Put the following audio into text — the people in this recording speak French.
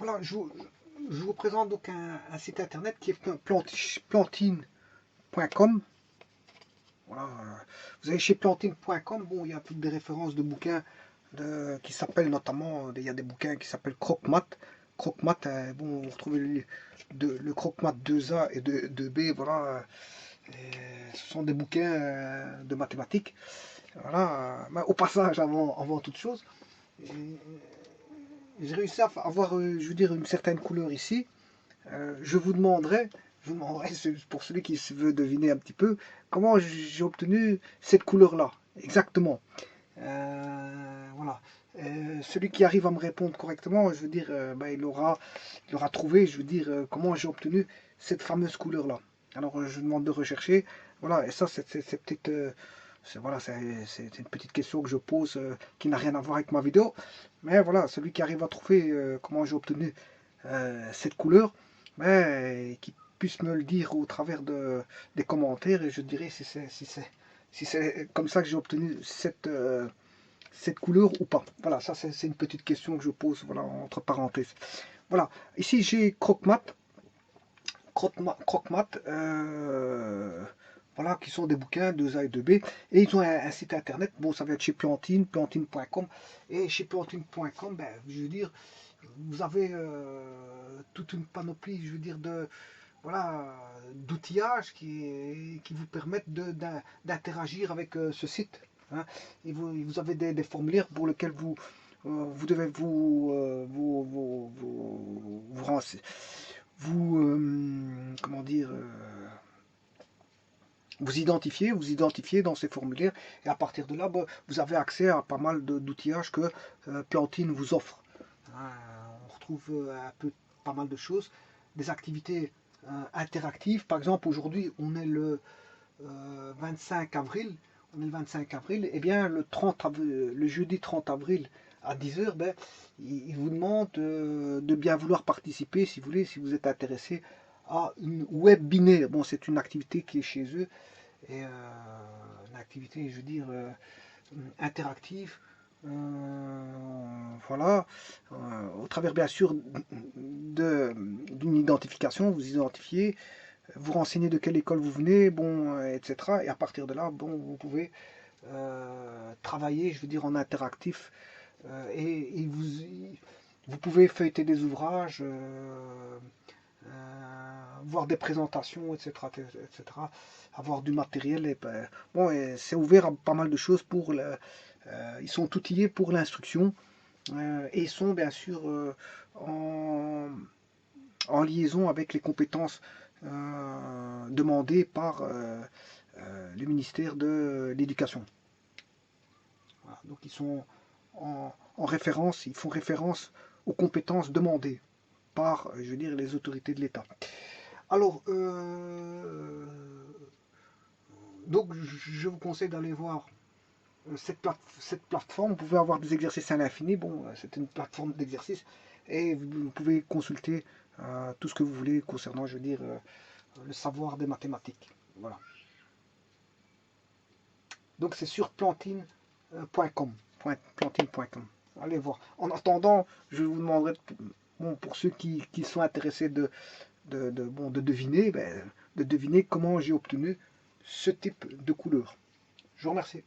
Voilà, je vous présente donc un site internet qui est plantine.com. Voilà, vous allez chez plantine.com, bon, il y a toutes des références de bouquins qui s'appellent notamment, il y a des bouquins qui s'appellent Croque-Mat. Croque-Mat, bon, vous retrouvez le Croque-Mat 2A et 2B, voilà, ce sont des bouquins de mathématiques. Voilà, mais au passage, avant toute chose, j'ai réussi à avoir, je veux dire, une certaine couleur ici. Je vous demanderai, pour celui qui veut deviner un petit peu, comment j'ai obtenu cette couleur-là, exactement. Voilà. Celui qui arrive à me répondre correctement, je veux dire, ben, il aura trouvé, je veux dire, comment j'ai obtenu cette fameuse couleur-là. Alors, je demande de rechercher. Voilà, et ça, c'est peut-être. Voilà, c'est une petite question que je pose qui n'a rien à voir avec ma vidéo. Mais voilà, celui qui arrive à trouver comment j'ai obtenu cette couleur, ben, qui puisse me le dire au travers des commentaires et je dirais si c'est comme ça que j'ai obtenu cette couleur ou pas. Voilà, ça c'est une petite question que je pose, voilà, entre parenthèses. Voilà, ici j'ai Croque-Mat. Croque-Mat, voilà, qui sont des bouquins 2A et 2B. Et ils ont un site internet, bon, ça va être chez Plantine, plantine.com. Et chez plantine.com, ben, je veux dire, vous avez toute une panoplie, je veux dire, voilà, d'outillages qui vous permettent d'interagir avec ce site. Hein. Et vous avez des formulaires pour lesquels vous devez vous renseigner. Comment dire, vous identifiez dans ces formulaires et à partir de là, bah, vous avez accès à pas mal d'outillages que Plantine vous offre. On retrouve pas mal de choses, des activités interactives. Par exemple, aujourd'hui, on est le 25 avril. Et bien le jeudi 30 avril à 10h, ben, il vous demande de bien vouloir participer, si vous voulez, si vous êtes intéressé à une webinaire. Bon, c'est une activité qui est chez eux, et une activité, je veux dire, interactive. Voilà, au travers bien sûr d'une identification, vous identifiez, vous renseignez de quelle école vous venez, bon, etc. Et à partir de là, bon, vous pouvez travailler, je veux dire, en interactif. Et vous pouvez feuilleter des ouvrages, voir des présentations, etc., etc., avoir du matériel. Et, ben, bon, c'est ouvert à pas mal de choses pour ils sont outillés pour l'instruction et ils sont bien sûr en liaison avec les compétences demandées par le ministère de l'Éducation. Voilà, donc ils sont en référence, ils font référence aux compétences demandées par, je veux dire, les autorités de l'État. Alors, donc je vous conseille d'aller voir cette plateforme. Vous pouvez avoir des exercices à l'infini. Bon, c'est une plateforme d'exercices et vous pouvez consulter tout ce que vous voulez concernant, je veux dire, le savoir des mathématiques. Voilà. Donc c'est sur plantine.com. Plantine.com. Allez voir. En attendant, je vous demanderai, bon, pour ceux qui sont intéressés de deviner, ben, de deviner comment j'ai obtenu ce type de couleur. Je vous remercie.